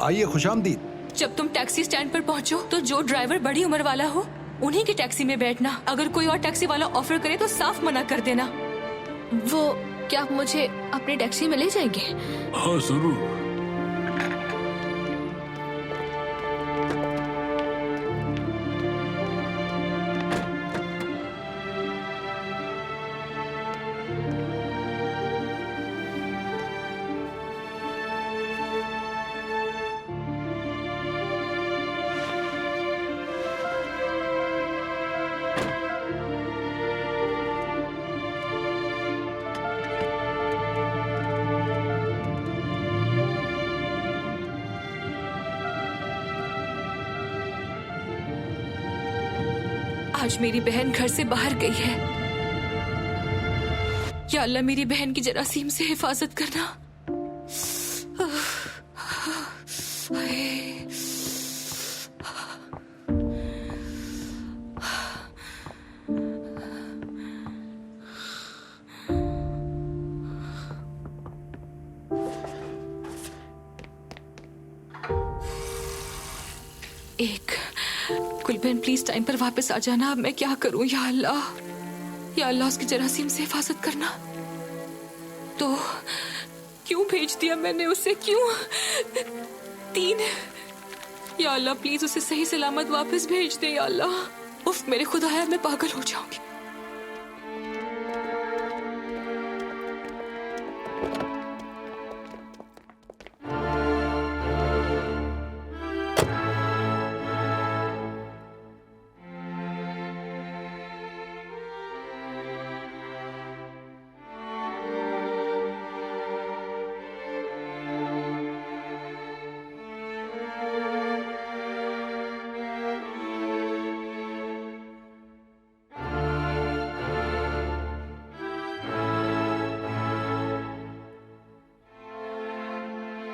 आइए, खुशामदीद। जब तुम टैक्सी स्टैंड पर पहुंचो तो जो ड्राइवर बड़ी उम्र वाला हो उन्हीं की टैक्सी में बैठना। अगर कोई और टैक्सी वाला ऑफर करे तो साफ मना कर देना। वो क्या आप मुझे अपनी टैक्सी में ले जाएंगे? हाँ जरूर। आज मेरी बहन घर से बाहर गई है। या अल्लाह मेरी बहन की जरासीम से हिफाजत करना। गुलबहन प्लीज टाइम पर वापस आ जाना। अब मैं क्या करूं? या अल्लाह उसकी जरासीम से हिफाजत करना। तो क्यों भेज दिया मैंने उसे? क्यों? 3। या अल्लाह प्लीज उसे सही सलामत वापस भेज दे। या अल्लाह। उफ मेरे खुदाया, मैं पागल हो जाऊंगी।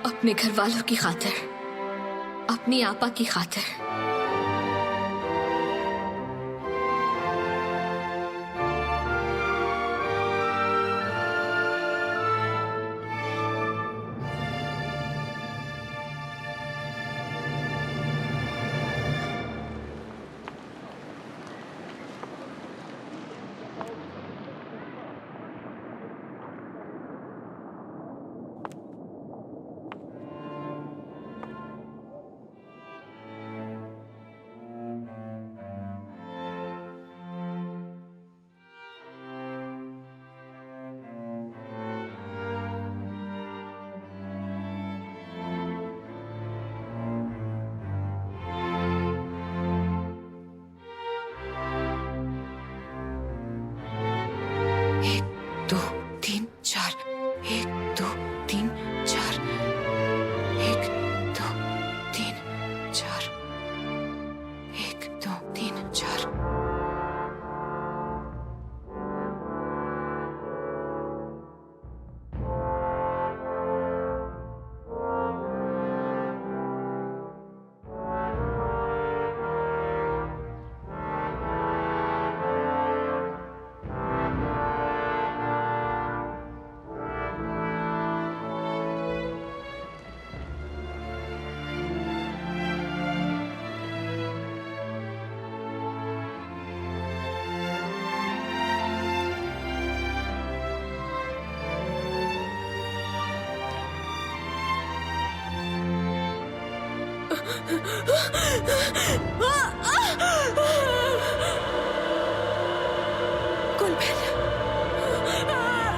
अपने घर वालों की खातिर, अपनी आपा की खातिर।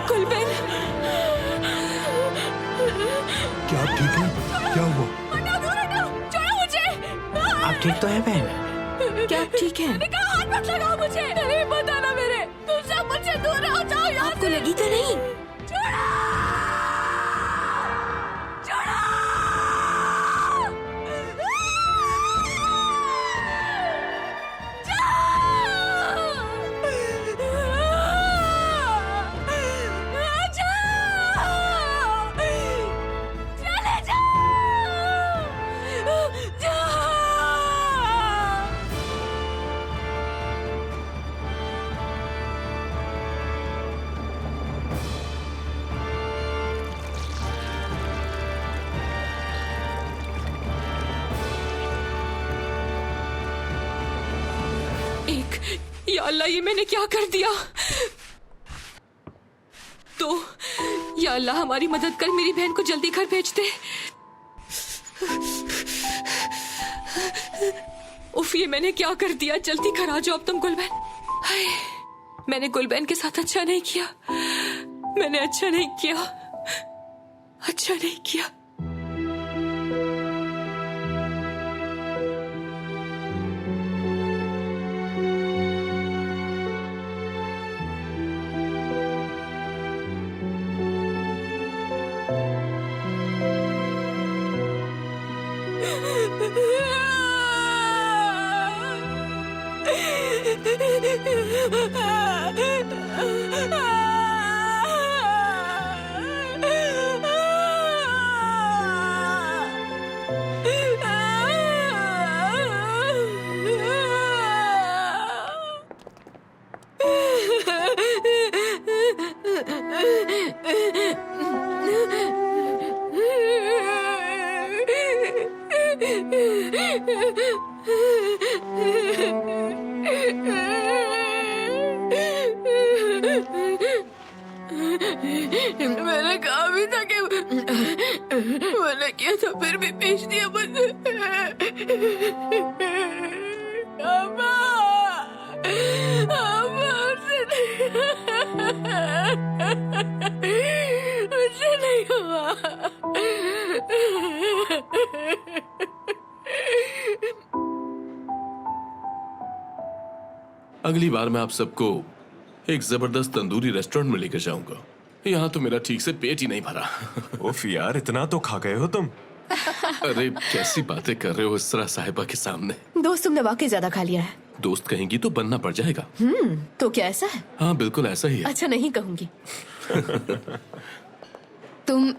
गुलबहन, क्या आप ठीक हैं? क्या हुआ? छोड़ो मुझे। आप ठीक तो हैं बहन? क्या आप ठीक हैं? हाथ मत लगाओ मुझे। नहीं बताना मेरे। तुम सब मुझसे दूर हो जाओ यहाँ आपको लगी तो नहीं? या अल्लाह, ये मैंने क्या कर दिया? तो या अल्लाह हमारी मदद कर, मेरी बहन को जल्दी घर भेज दे। उफ, ये मैंने क्या कर दिया? जल्दी घर आ जाओ अब तुम गुलबैन। हाय, मैंने गुलबैन के साथ अच्छा नहीं किया। मैंने अच्छा नहीं किया, अच्छा नहीं किया। मैंने कहा भी था कि मैंने किया था, फिर भी भेज दिया मुझे। अम्मा, अम्मा, मुझसे नहीं हुआ। अगली बार मैं आप सबको एक जबरदस्त तंदूरी रेस्टोरेंट में लेकर जाऊंगा। यहाँ तो मेरा ठीक से पेट ही नहीं भरा। उफ यार, इतना तो खा गए हो तुम। अरे कैसी बातें कर रहे हो इसरा साहिबा के सामने। दोस्त, तुमने वाकई ज्यादा खा लिया है। दोस्त कहेंगी तो बनना पड़ जाएगा। तो क्या ऐसा है? हाँ बिल्कुल ऐसा ही है। अच्छा, नहीं कहूंगी। तुम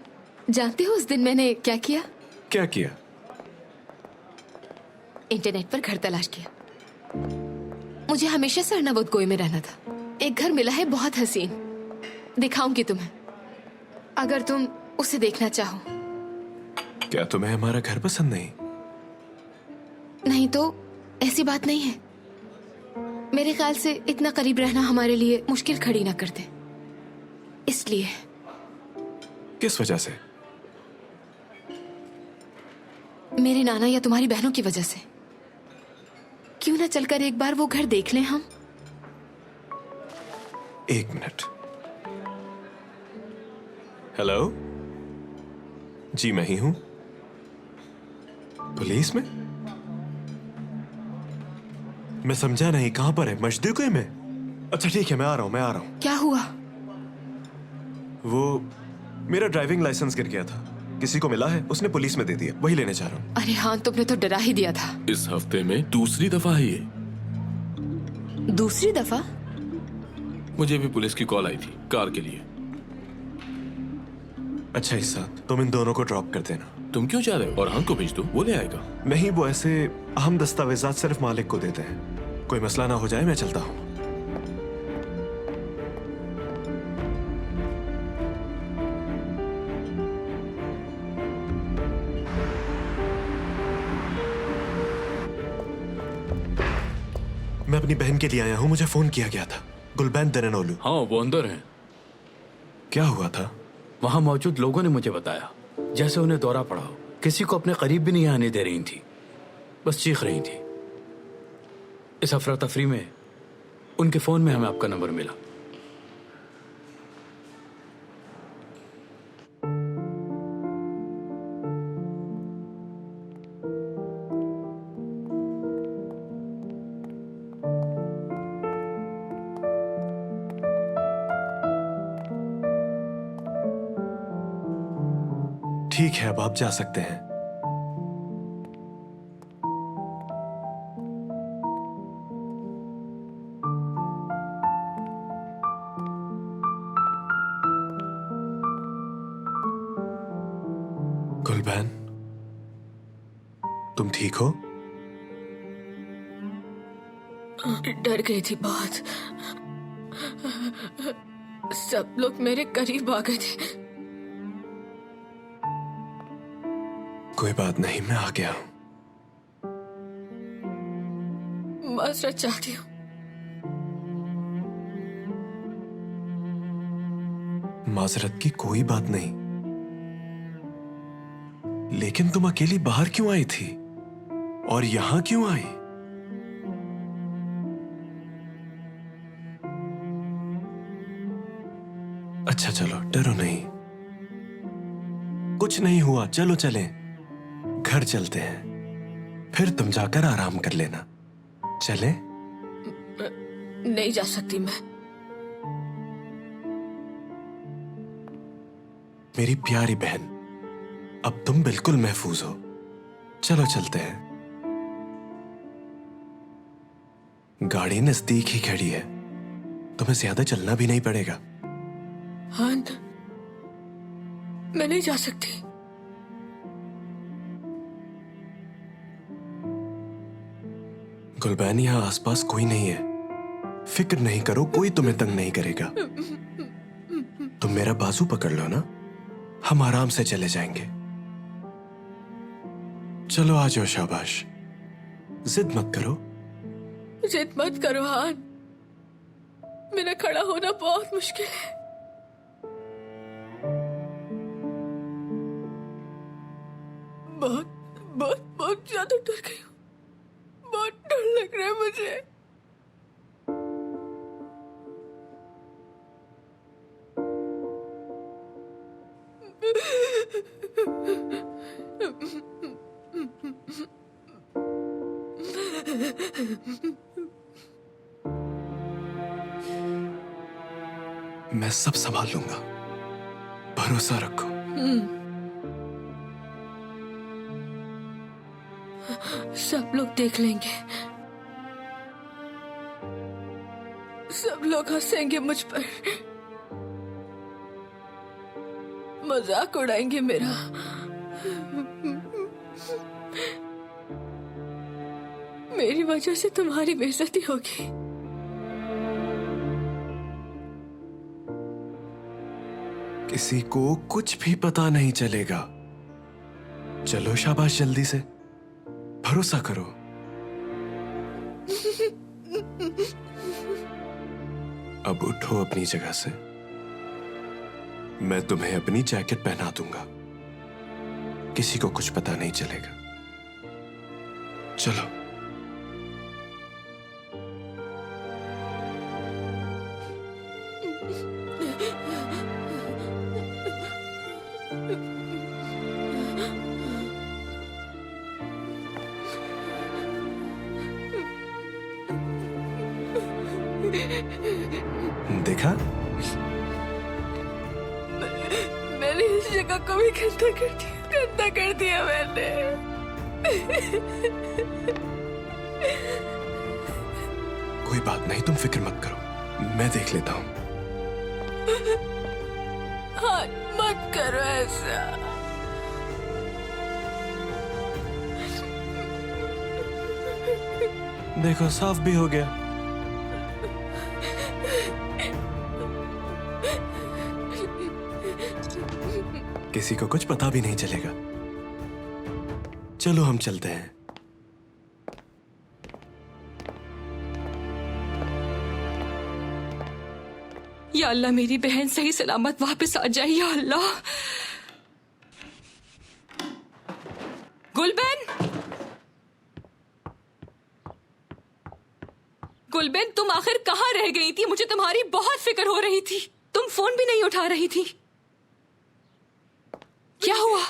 जानते हो उस दिन मैंने क्या किया? क्या किया? इंटरनेट पर घर तलाश किया। मुझे हमेशा से अर्नावुत गोई में रहना था। एक घर मिला है बहुत हसीन, दिखाऊंगी तुम्हें अगर तुम उसे देखना चाहो। क्या तुम्हें हमारा घर पसंद नहीं? नहीं तो ऐसी बात नहीं है। मेरे ख्याल से इतना करीब रहना हमारे लिए मुश्किल खड़ी ना कर दे, इसलिए। किस वजह से? मेरे नाना या तुम्हारी बहनों की वजह से। क्यों ना चलकर एक बार वो घर देख लें हम? एक मिनट। हेलो जी, मैं ही हूं। पुलिस में? मैं समझा नहीं, कहां पर है? मस्जिद में? अच्छा ठीक है, मैं आ रहा हूं। क्या हुआ? वो मेरा ड्राइविंग लाइसेंस गिर गया था, किसी को मिला है, उसने पुलिस में दे दिया, वही लेने जा रहा हूं। अरे हाँ, तुमने तो डरा ही दिया था। इस हफ्ते में दूसरी दफा है ये। दूसरी दफा? मुझे भी पुलिस की कॉल आई थी कार के लिए। अच्छा इस साथ तुम इन दोनों को ड्रॉप कर देना। तुम क्यों जा रहे हो? और हाँ को भेज दो, वो ले आएगा। नहीं, वो ऐसे अहम दस्तावेजात सिर्फ मालिक को देते हैं। कोई मसला ना हो जाए, मैं चलता हूं। मैं अपनी बहन के लिए आया हूं, मुझे फोन किया गया था। गुलबैन दरनोलू। हाँ, वो अंदर हैं। क्या हुआ था? वहां मौजूद लोगों ने मुझे बताया जैसे उन्हें दौरा पड़ा हो। किसी को अपने करीब भी नहीं आने दे रही थी, बस चीख रही थी। इस अफरा तफरी में उनके फोन में हमें आपका नंबर मिला। ठीक है, अब आप जा सकते हैं। गुलबैन, तुम ठीक हो? डर गई थी बहुत। सब लोग मेरे करीब आ गए थे। कोई बात नहीं, मैं आ गया हूं। माजरत चाहती हूँ। माजरत की कोई बात नहीं, लेकिन तुम अकेली बाहर क्यों आई थी और यहां क्यों आई? अच्छा चलो, डरो नहीं, कुछ नहीं हुआ। चलो चलें, घर चलते हैं, फिर तुम जाकर आराम कर लेना। चलें? नहीं जा सकती मैं। मेरी प्यारी बहन, अब तुम बिल्कुल महफूज हो। चलो चलते हैं। गाड़ी नजदीक ही खड़ी है, तुम्हें ज्यादा चलना भी नहीं पड़ेगा। हाँ, मैं नहीं जा सकती। गुलबैन, यहां आसपास कोई नहीं है, फिक्र नहीं करो, कोई तुम्हें तंग नहीं करेगा। तुम मेरा बाजू पकड़ लो ना, हम आराम से चले जाएंगे। चलो आ जाओ, शाबाश, जिद मत करो। जिद मत करो हान, मेरा खड़ा होना बहुत मुश्किल है। बहुत बहुत बहुत ज्यादा डर गई हूँ, बहुत डर लग रहा है मुझे। मैं सब संभाल लूंगा, भरोसा रखो। सब लोग देख लेंगे, सब लोग हंसेंगे मुझ पर, मजाक उड़ाएंगे मेरा। मेरी वजह से तुम्हारी बेइज्जती होगी। किसी को कुछ भी पता नहीं चलेगा। चलो शाबाश, जल्दी से, भरोसा करो। अब उठो अपनी जगह से, मैं तुम्हें अपनी जैकेट पहना दूंगा, किसी को कुछ पता नहीं चलेगा। चलो। देखा, मैंने इस जगह को भी गंदा कर दिया, गंदा कर दिया मैंने। कोई बात नहीं, तुम फिक्र मत करो, मैं देख लेता हूं। हाँ, मत करो ऐसा। देखो, साफ भी हो गया। किसी को कुछ पता भी नहीं चलेगा। चलो हम चलते हैं। या अल्लाह, मेरी बहन सही सलामत वापस आ जाए या अल्लाह। गुलबैन, गुलबैन, तुम आखिर कहाँ रह गई थी? मुझे तुम्हारी बहुत फिक्र हो रही थी, तुम फोन भी नहीं उठा रही थी। क्या हुआ?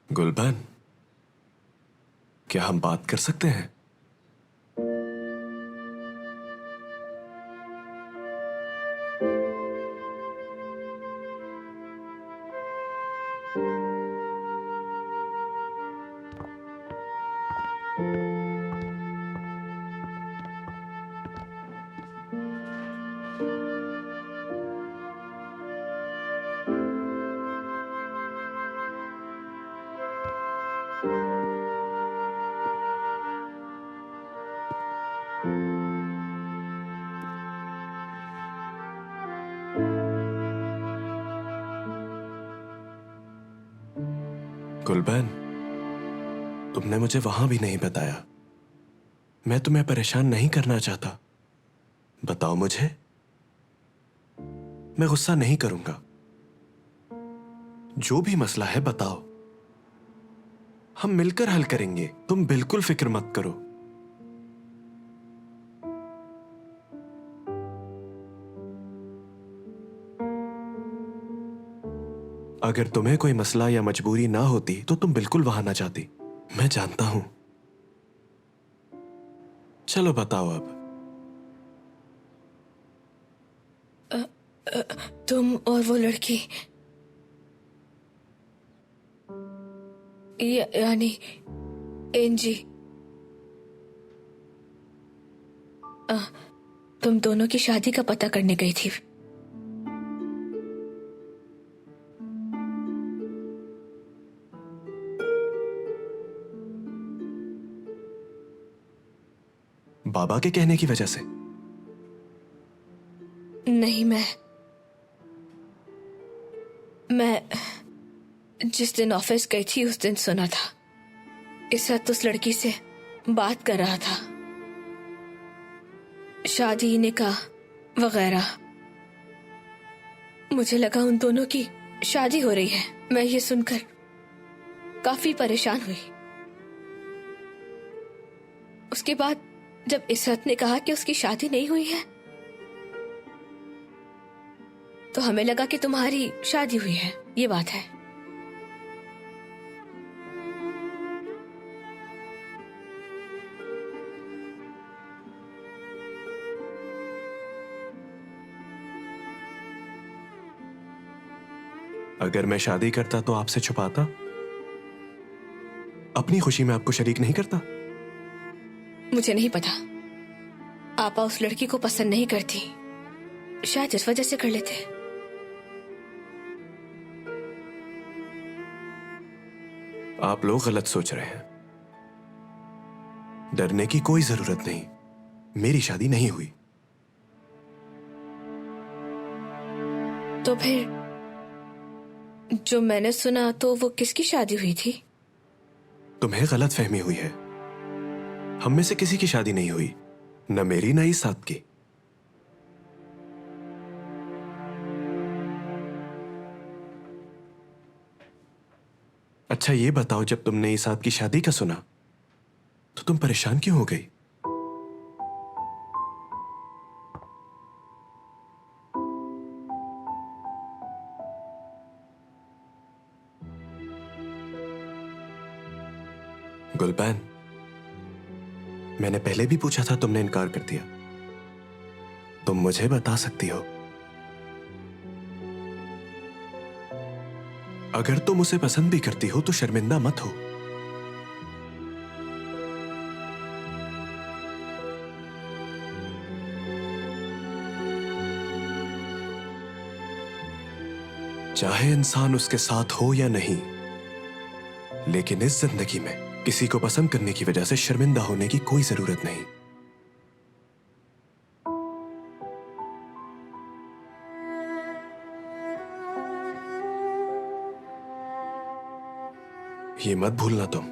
गुलबन, क्या हम बात कर सकते हैं? गुलबैन, तुमने मुझे वहां भी नहीं बताया। मैं तुम्हें परेशान नहीं करना चाहता। बताओ मुझे, मैं गुस्सा नहीं करूंगा। जो भी मसला है बताओ, हम मिलकर हल करेंगे। तुम बिल्कुल फिक्र मत करो। अगर तुम्हें कोई मसला या मजबूरी ना होती तो तुम बिल्कुल वहां ना जाती। मैं जानता हूं। चलो बताओ अब। तुम और वो लड़की, यानी एनजी, तुम दोनों की शादी का पता करने गई थी। बाबा के कहने की वजह से? नहीं, मैं जिस दिन ऑफिस गई थी उस दिन सुना था इशरत उस लड़की से बात कर रहा था, शादी, निकाह वगैरह। मुझे लगा उन दोनों की शादी हो रही है। मैं ये सुनकर काफी परेशान हुई। उसके बाद जब इशरत ने कहा कि उसकी शादी नहीं हुई है तो हमें लगा कि तुम्हारी शादी हुई है। ये बात है। अगर मैं शादी करता तो आपसे छुपाता? अपनी खुशी में आपको शरीक नहीं करता? मुझे नहीं पता। आपा उस लड़की को पसंद नहीं करती, शायद इस वजह से कर लेते। आप लोग गलत सोच रहे हैं। डरने की कोई जरूरत नहीं। मेरी शादी नहीं हुई। तो फिर जो मैंने सुना तो वो किसकी शादी हुई थी? तुम्हें गलत फहमी हुई है। हम में से किसी की शादी नहीं हुई, न मेरी न ईसाद की। अच्छा ये बताओ, जब तुमने ईसाद की शादी का सुना तो तुम परेशान क्यों हो गई? गुलबैन, मैंने पहले भी पूछा था, तुमने इनकार कर दिया। तुम मुझे बता सकती हो। अगर तुम उसे पसंद भी करती हो तो शर्मिंदा मत हो। चाहे इंसान उसके साथ हो या नहीं, लेकिन इस जिंदगी में किसी को पसंद करने की वजह से शर्मिंदा होने की कोई जरूरत नहीं। ये मत भूलना तुम।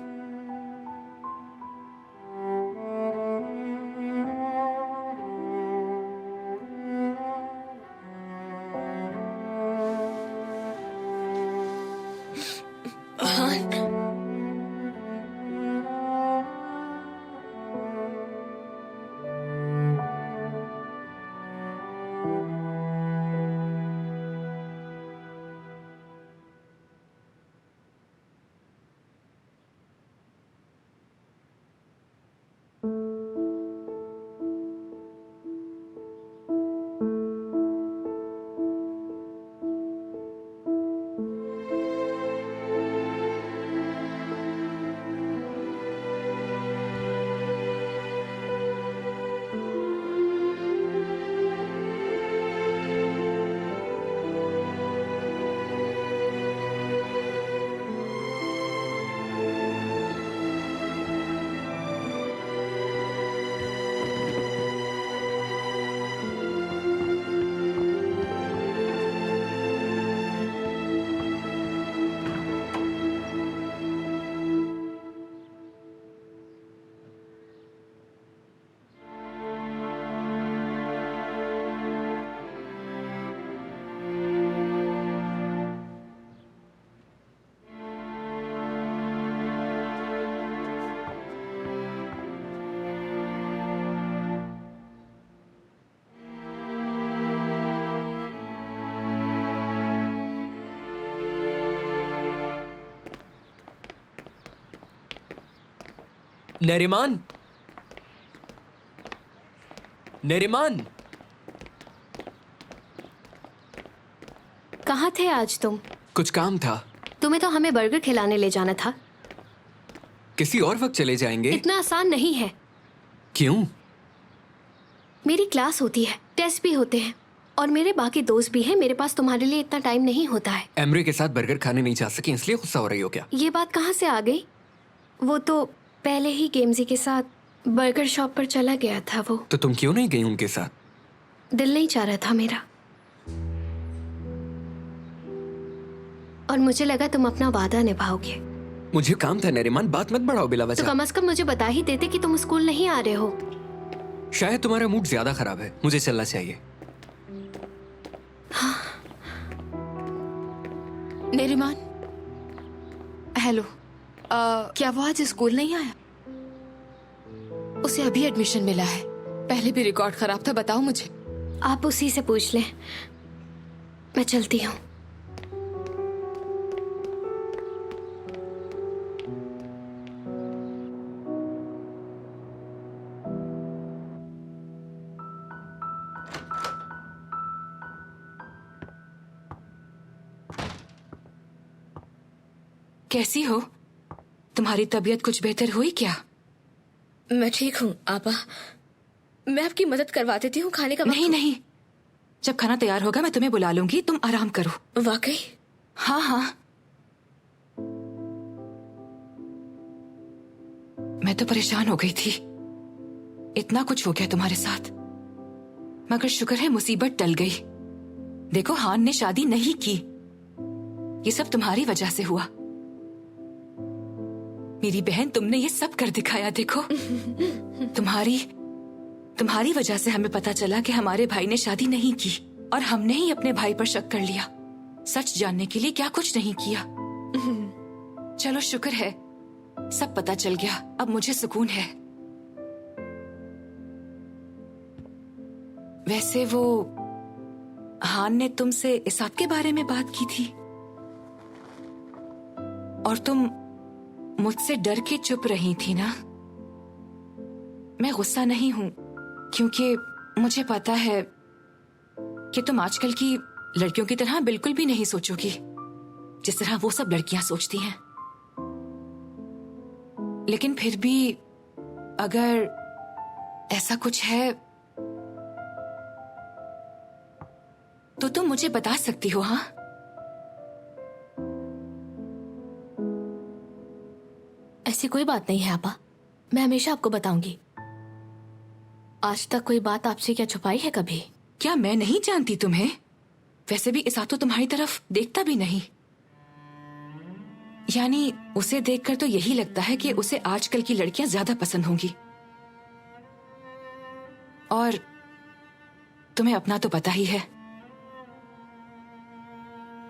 नरिमान, नरिमान, कहाँ थे आज तुम? कुछ काम था। तुम्हें तो हमें बर्गर खिलाने ले जाना था। किसी और वक्त चले जाएंगे। इतना आसान नहीं है। क्यों? मेरी क्लास होती है, टेस्ट भी होते हैं और मेरे बाकी दोस्त भी हैं। मेरे पास तुम्हारे लिए इतना टाइम नहीं होता है। एमरे के साथ बर्गर खाने नहीं जा सके इसलिए गुस्सा हो रही हो क्या? ये बात कहाँ से आ गई? वो तो पहले ही गेम्जी के साथ बर्गर शॉप पर चला गया था। वो तो तुम क्यों नहीं गई उनके साथ? दिल नहीं चाह रहा था मेरा, और मुझे लगा तुम अपना वादा निभाओगे। मुझे काम था नरिमान, बात मत बढ़ाओ बिला तो वजह। कम से कम मुझे बता ही देते कि तुम स्कूल नहीं आ रहे हो। शायद तुम्हारा मूड ज्यादा खराब है, मुझे चलना चाहिए। नरिमान, हेलो। क्या वो आज स्कूल नहीं आया? उसे अभी एडमिशन मिला है। पहले भी रिकॉर्ड खराब था, बताओ मुझे। आप उसी से पूछ लें, मैं चलती हूँ। कैसी हो? तुम्हारी तबीयत कुछ बेहतर हुई क्या? मैं ठीक हूँ आपा। मैं आपकी मदद करवा देती हूँ। खाने का वक्त नहीं नहीं, जब खाना तैयार होगा मैं तुम्हें बुला लूंगी, तुम आराम करो। वाकई? हाँ हाँ, मैं तो परेशान हो गई थी। इतना कुछ हो गया तुम्हारे साथ, मगर शुक्र है मुसीबत टल गई। देखो, हान ने शादी नहीं की, ये सब तुम्हारी वजह से हुआ। मेरी बहन, तुमने ये सब कर दिखाया। देखो, तुम्हारी वजह से हमें पता चला कि हमारे भाई ने शादी नहीं की, और हमने ही अपने भाई पर शक कर लिया। सच जानने के लिए क्या कुछ नहीं किया। चलो शुक्र है, सब पता चल गया। अब मुझे सुकून है। वैसे वो हान ने तुमसे इसाब के बारे में बात की थी, और तुम मुझसे डर के चुप रही थी ना? मैं गुस्सा नहीं हूं, क्योंकि मुझे पता है कि तुम आजकल की लड़कियों की तरह बिल्कुल भी नहीं सोचोगी जिस तरह वो सब लड़कियां सोचती हैं। लेकिन फिर भी अगर ऐसा कुछ है तो तुम मुझे बता सकती हो। हाँ, ऐसी कोई बात नहीं है आपा, मैं हमेशा आपको बताऊंगी। आज तक कोई बात आपसे क्या छुपाई है कभी? क्या मैं नहीं जानती तुम्हें? वैसे भी इसा तो तुम्हारी तरफ देखता भी नहीं। यानी उसे देखकर तो यही लगता है कि उसे आजकल की लड़कियां ज्यादा पसंद होंगी, और तुम्हें अपना तो पता ही है।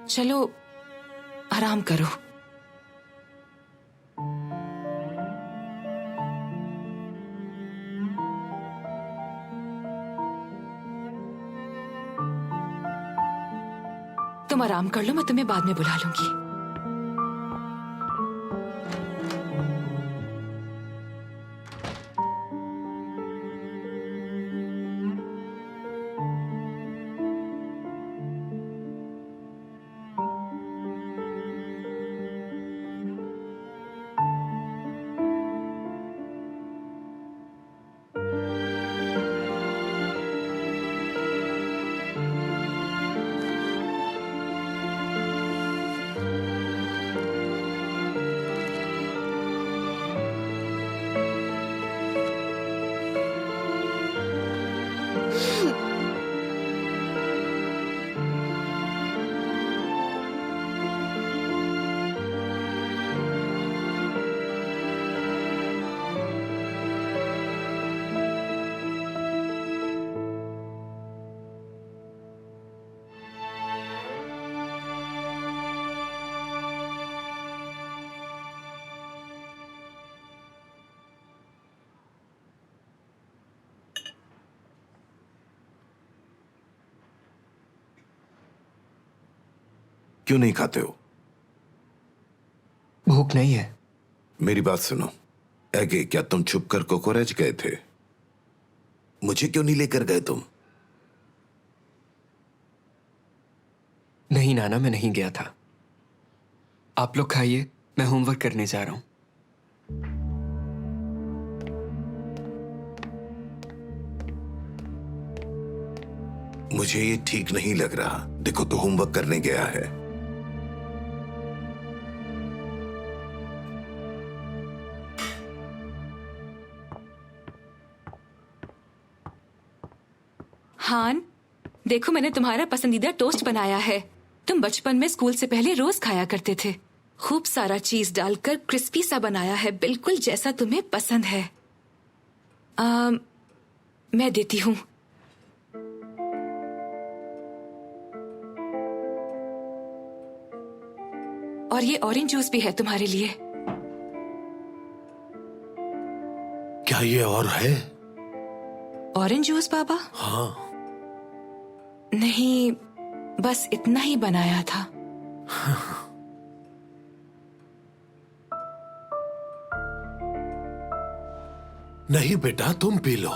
चलो आराम करो। तुम आराम कर लो, मैं तुम्हें बाद में बुला लूंगी। क्यों नहीं खाते हो? भूख नहीं है। मेरी बात सुनो, एगे, क्या तुम छुप कर कोकोरेच गए थे? मुझे क्यों नहीं लेकर गए तुम? नहीं नाना, मैं नहीं गया था। आप लोग खाइए, मैं होमवर्क करने जा रहा हूं। मुझे ये ठीक नहीं लग रहा। देखो, तो होमवर्क करने गया है। हान, देखो मैंने तुम्हारा पसंदीदा टोस्ट बनाया है। तुम बचपन में स्कूल से पहले रोज खाया करते थे। खूब सारा चीज डालकर क्रिस्पी सा बनाया है, बिल्कुल जैसा तुम्हें पसंद है। मैं देती हूँ। और ये ऑरेंज जूस भी है तुम्हारे लिए। क्या ये और है? ऑरेंज जूस बाबा? हाँ। नहीं, बस इतना ही बनाया था। नहीं बेटा, तुम पी लो।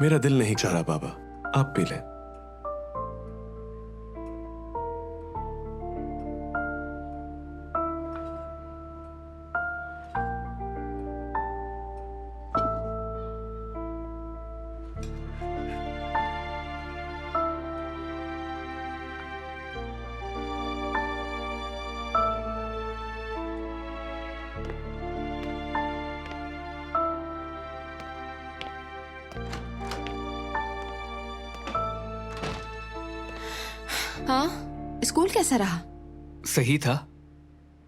मेरा दिल नहीं चाह रहा बाबा, आप पी लें। हाँ, स्कूल कैसा रहा? सही था।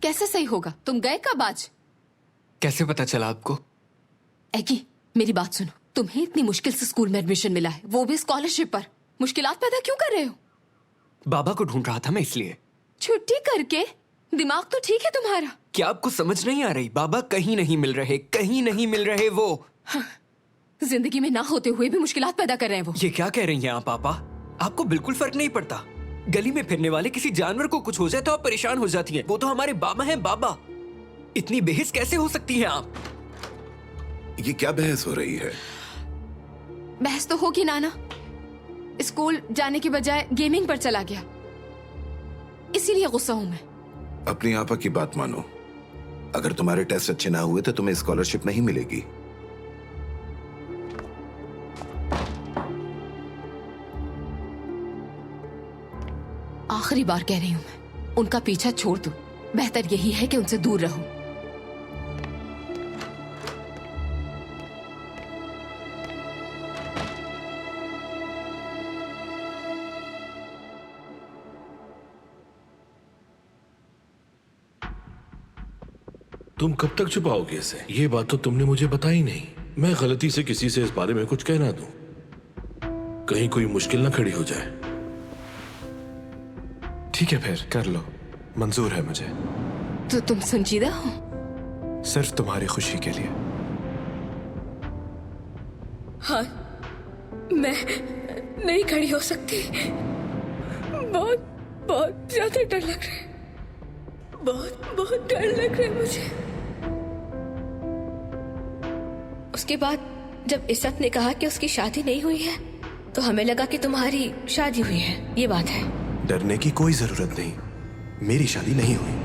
कैसे सही होगा? तुम गए कब आज? कैसे पता चला आपको? एगी, मेरी बात सुनो। तुम्हें इतनी मुश्किल से स्कूल में एडमिशन मिला है, वो भी स्कॉलरशिप पर। मुश्किलात पैदा क्यों कर रहे हो? बाबा को ढूंढ रहा था मैं, इसलिए। छुट्टी करके? दिमाग तो ठीक है तुम्हारा। क्या आपको समझ नहीं आ रही? बाबा कहीं नहीं मिल रहे, कहीं नहीं मिल रहे वो। हाँ, जिंदगी में ना होते हुए भी मुश्किलात पैदा कर रहे हैं वो। ये क्या कह रही हैं आप पापा? आपको बिल्कुल फर्क नहीं पड़ता। गली में फिरने वाले किसी जानवर को कुछ हो जाए तो आप परेशान हो जाती हैं। वो तो हमारे बाबा हैं, बाबा। इतनी बेहिस कैसे हो सकती हैं आप? ये क्या बहस हो रही है? बहस तो होगी नाना। स्कूल जाने के बजाय गेमिंग पर चला गया, इसीलिए गुस्सा हूं मैं। अपनी आपा की बात मानो। अगर तुम्हारे टेस्ट अच्छे ना हुए तो तुम्हें स्कॉलरशिप नहीं मिलेगी। आखिरी बार कह रही हूं मैं, उनका पीछा छोड़ दो। बेहतर यही है कि उनसे दूर रहो। तुम कब तक छुपाओगे इसे? ये बात तो तुमने मुझे बताई नहीं। मैं गलती से किसी से इस बारे में कुछ कह ना दूं, कहीं कोई मुश्किल ना खड़ी हो जाए। ठीक है, फिर कर लो, मंजूर है मुझे। तो तुम संजीदा हो? सिर्फ तुम्हारी खुशी के लिए। हाँ, मैं नहीं खड़ी हो सकती। बहुत बहुत ज्यादा डर लग रहा है। बहुत बहुत डर लग रहा है मुझे। उसके बाद जब इस्सत ने कहा कि उसकी शादी नहीं हुई है, तो हमें लगा कि तुम्हारी शादी हुई है। ये बात है। डरने की कोई जरूरत नहीं, मेरी शादी नहीं हुई।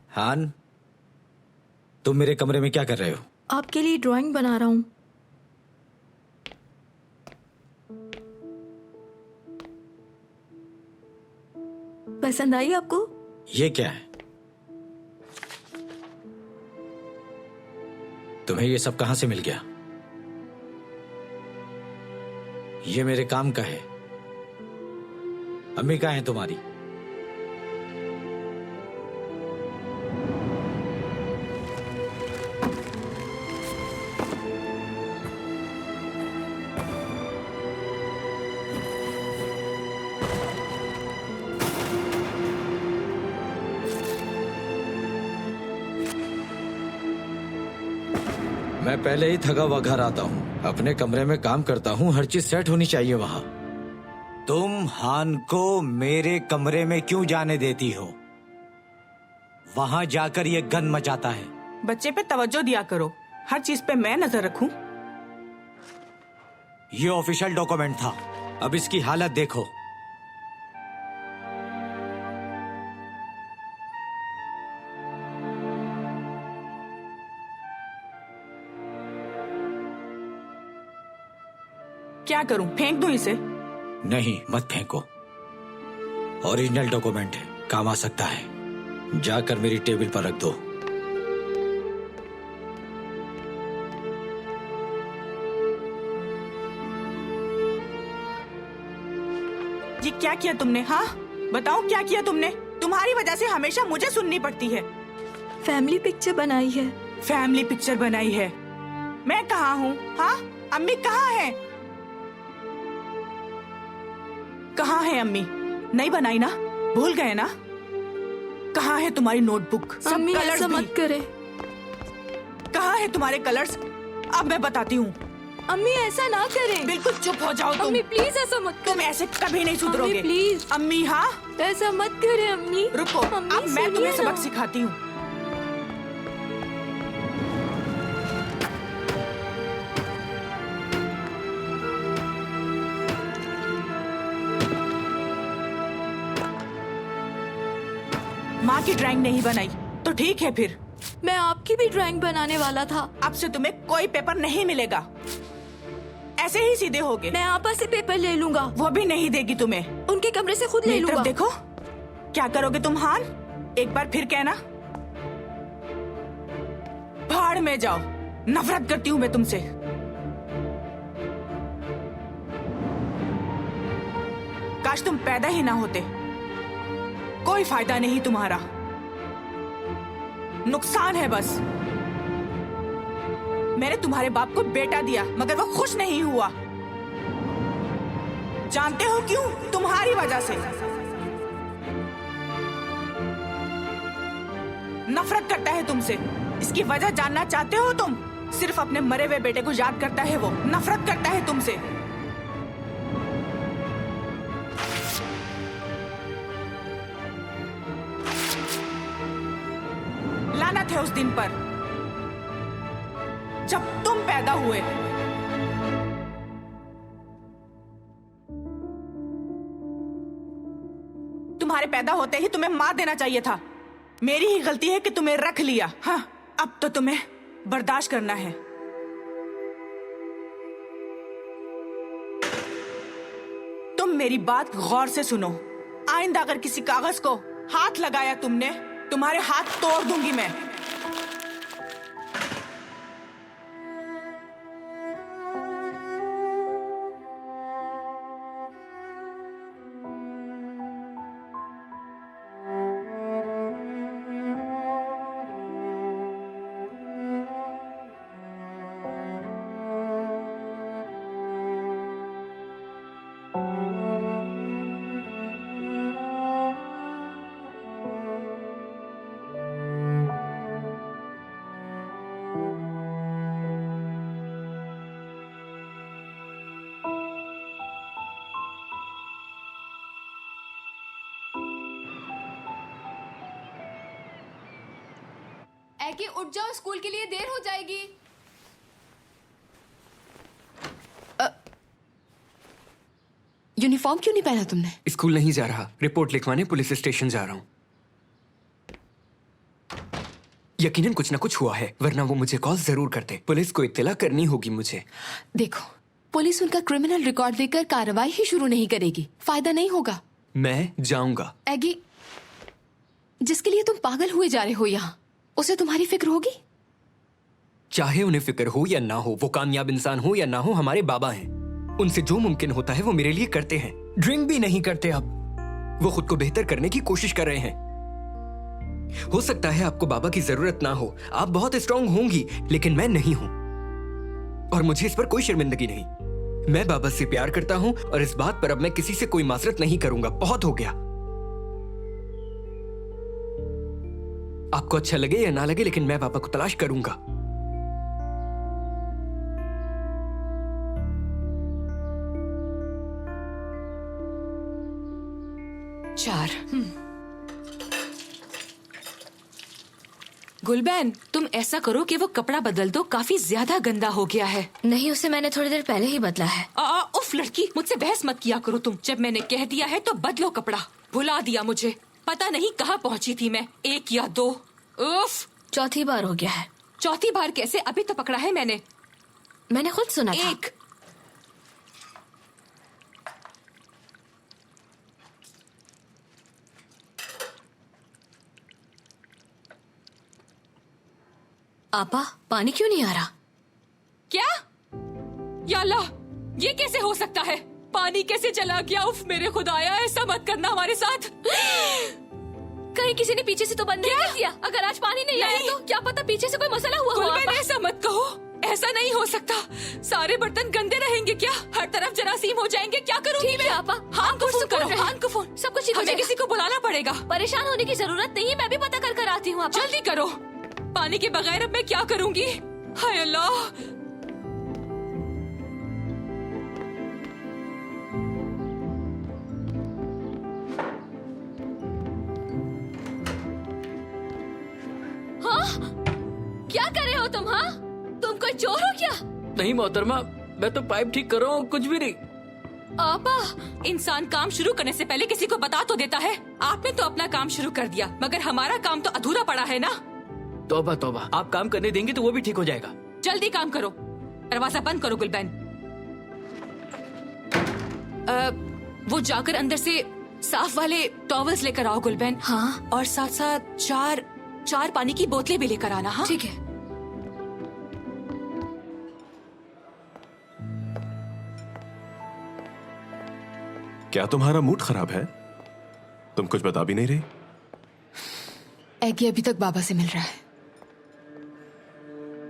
हान, तुम मेरे कमरे में क्या कर रहे हो? आपके लिए ड्राइंग बना रहा हूँ। पसंद आई आपको? ये क्या है? तुम्हें ये सब कहां से मिल गया? ये मेरे काम का है। अम्मी कहाँ है तुम्हारी? मैं पहले ही थका हुआ घर आता हूँ, अपने कमरे में काम करता हूँ, हर चीज सेट होनी चाहिए वहां। तुम हान को मेरे कमरे में क्यों जाने देती हो? वहां जाकर ये गंद मचाता है। बच्चे पे तवज्जो दिया करो, हर चीज पे मैं नजर रखूं। ये ऑफिशियल डॉक्यूमेंट था, अब इसकी हालत देखो। क्या करूं, फेंक दूं इसे? नहीं, मत फेंको। ओरिजिनल डॉक्यूमेंट है, काम आ सकता है। जाकर मेरी टेबल पर रख दो। ये क्या किया तुमने? हाँ बताओ, क्या किया तुमने? तुम्हारी वजह से हमेशा मुझे सुननी पड़ती है। फैमिली पिक्चर बनाई है। फैमिली पिक्चर बनाई है? मैं कहाँ हूँ? हाँ, अम्मी कहाँ है? कहाँ है अम्मी? नहीं बनाई ना? भूल गए ना? कहाँ है तुम्हारी नोटबुक? सब अम्मी कलर्स ऐसा भी। मत करे। कहाँ है तुम्हारे कलर्स? अब मैं बताती हूँ। अम्मी ऐसा ना करें। बिल्कुल चुप हो जाओ तुम। अम्मी प्लीज ऐसा मत करें। तुम ऐसे कभी नहीं सुधरोगे। अम्मी प्लीज। अम्मी हाँ, ऐसा मत करें अम्मी। रुको, अम्मी, अब मैं तुम्हें सुनिए सबक ना। सिखाती हूँ। माँ की ड्राइंग नहीं बनाई तो ठीक है फिर। मैं आपकी भी ड्राइंग बनाने वाला था। अब से तुम्हें कोई पेपर नहीं मिलेगा, ऐसे ही सीधे होगे। मैं आपा से पेपर ले लूंगा। वो भी नहीं देगी तुम्हें। उनके कमरे से खुद ले मेरी तरफ लूंगा। देखो, क्या करोगे तुम हान? एक बार फिर कहना। भाड़ में जाओ, नफरत करती हूँ मैं तुमसे। काश तुम पैदा ही ना होते, कोई फायदा नहीं तुम्हारा, नुकसान है बस। मैंने तुम्हारे बाप को बेटा दिया मगर वो खुश नहीं हुआ। जानते हो क्यों? तुम्हारी वजह से। नफरत करता है तुमसे। इसकी वजह जानना चाहते हो तुम? सिर्फ अपने मरे हुए बेटे को याद करता है वो, नफरत करता है तुमसे। लानत है उस दिन पर जब तुम पैदा हुए। तुम्हारे पैदा होते ही तुम्हें मार देना चाहिए था। मेरी ही गलती है कि तुम्हें रख लिया। हाँ, अब तो तुम्हें बर्दाश्त करना है। तुम मेरी बात गौर से सुनो। आइंदा अगर किसी कागज को हाथ लगाया तुमने, तुम्हारे हाथ तोड़ दूंगी मैं। ऐकी उठ जाओ, स्कूल के लिए देर हो जाएगी। यूनिफॉर्म क्यों नहीं पहना तुमने? स्कूल नहीं जा रहा, रिपोर्ट लिखवाने पुलिस स्टेशन जा रहा हूँ। यकीनन कुछ ना कुछ हुआ है, वरना वो मुझे कॉल जरूर करते। पुलिस को इत्तला करनी होगी मुझे। देखो, पुलिस उनका क्रिमिनल रिकॉर्ड देखकर कार्रवाई ही शुरू नहीं करेगी, फायदा नहीं होगा। मैं जाऊंगा। एगी, जिसके लिए तुम पागल हुए जा रहे हो यहाँ, उसे तुम्हारी फिक्र होगी? चाहे उन्हें फिक्र हो या ना हो, वो कामयाब इंसान हो या ना हो, हमारे बाबा हैं। उनसे जो मुमकिन होता है वो मेरे लिए करते हैं। ड्रिंक भी नहीं करते अब। वो खुद को बेहतर करने की कोशिश कर रहे हैं। हो सकता है आपको बाबा की जरूरत ना हो, आप बहुत स्ट्रांग होंगी, लेकिन मैं नहीं हूं, और मुझे इस पर कोई शर्मिंदगी नहीं। मैं बाबा से प्यार करता हूं और इस बात पर अब मैं किसी से कोई माजरत नहीं करूंगा। बहुत हो गया। आपको अच्छा लगे या ना लगे, लेकिन मैं बाबा को तलाश करूंगा। चार। गुलबैन, तुम ऐसा करो कि वो कपड़ा बदल दो, काफी ज्यादा गंदा हो गया है। नहीं, उसे मैंने थोड़ी देर पहले ही बदला है। उफ लड़की, मुझसे बहस मत किया करो तुम। जब मैंने कह दिया है तो बदलो कपड़ा। भुला दिया मुझे, पता नहीं कहाँ पहुँची थी मैं। 1 या 2। उफ, चौथी बार हो गया है। चौथी बार कैसे? अभी तो पकड़ा है मैंने खुद सुना था। 1। आपा, पानी क्यों नहीं आ रहा? क्या? या अल्लाह, ये कैसे हो सकता है? पानी कैसे चला गया? उफ मेरे खुदाया, ऐसा मत करना हमारे साथ। कहीं किसी ने पीछे से तो बंद नहीं कर दिया? अगर आज पानी नहीं आया तो क्या पता पीछे से कोई मसला हुआ हो। गुलबैन, ऐसा मत कहो, ऐसा नहीं हो सकता। सारे बर्तन गंदे रहेंगे क्या? हर तरफ जरासीम हो जाएंगे। क्या करूंगी मैं? आपा, हान को फोन करो, हान को फोन। सब कुछ ठीक हो हमें जाएगा। किसी को बुलाना पड़ेगा। परेशान होने की जरूरत नहीं है, मैं भी पता कर आती हूँ। जल्दी करो, पानी के बगैर अब मैं क्या करूंगी? हाय अल्लाह। हाँ? क्या कर रहे हो तुम? हाँ, तुम कोई चोर हो क्या? नहीं मोहतरमा, मैं तो पाइप ठीक कर रहा हूँ, कुछ भी नहीं। आपा, इंसान काम शुरू करने से पहले किसी को बता तो देता है। आपने तो अपना काम शुरू कर दिया, मगर हमारा काम तो अधूरा पड़ा है ना। तौबा तौबा, आप काम करने देंगे तो वो भी ठीक हो जाएगा। जल्दी काम करो, दरवाजा बंद करो गुलबैन। वो जाकर अंदर से साफ वाले टॉवल्स लेकर आओ गुलबैन। हाँ, और साथ साथ 4 पानी की बोतलें भी लेकर आना। हाँ ठीक है। क्या तुम्हारा मूड खराब है? तुम कुछ बता भी नहीं रही। एगी अभी तक बाबा से मिल रहा है।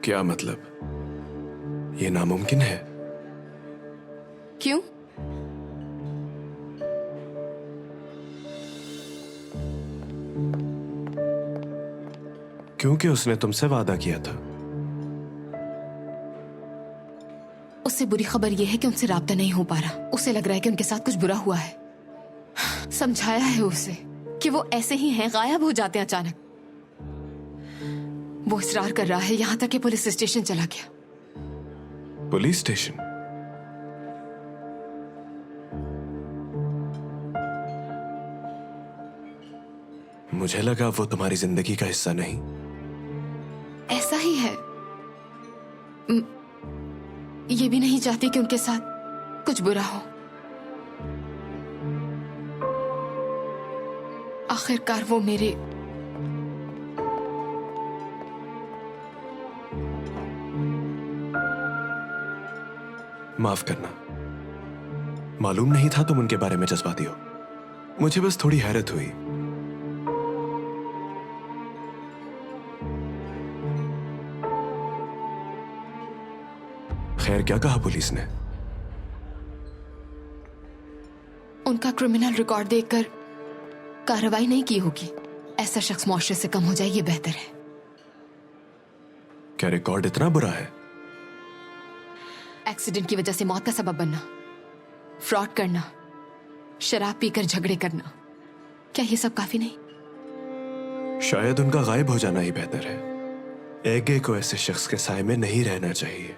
क्या मतलब? ये नामुमकिन है। क्यों? क्योंकि उसने तुमसे वादा किया था। उससे बुरी खबर यह है कि उनसे राब्ता नहीं हो पा रहा। उसे लग रहा है कि उनके साथ कुछ बुरा हुआ है। समझाया है उसे कि वो ऐसे ही हैं, गायब हो जाते हैं अचानक। वो इसरार कर रहा है, यहां तक कि पुलिस स्टेशन चला गया। Police station? मुझे लगा वो तुम्हारी जिंदगी का हिस्सा नहीं। ऐसा ही है। ये भी नहीं चाहती कि उनके साथ कुछ बुरा हो। आखिरकार वो मेरे माफ करना, मालूम नहीं था तुम उनके बारे में जज्बाती हो। मुझे बस थोड़ी हैरत हुई। खैर, क्या कहा पुलिस ने? उनका क्रिमिनल रिकॉर्ड देखकर कार्रवाई नहीं की होगी। ऐसा शख्स मुआशरे से कम हो जाए, ये बेहतर है। क्या रिकॉर्ड इतना बुरा है? एक्सीडेंट की वजह से मौत का सबब बनना, फ्रॉड करना, शराब पीकर झगड़े करना, क्या ये सब काफी नहीं? शायद उनका गायब हो जाना ही बेहतर है। एगे को ऐसे शख्स के साए में नहीं रहना चाहिए।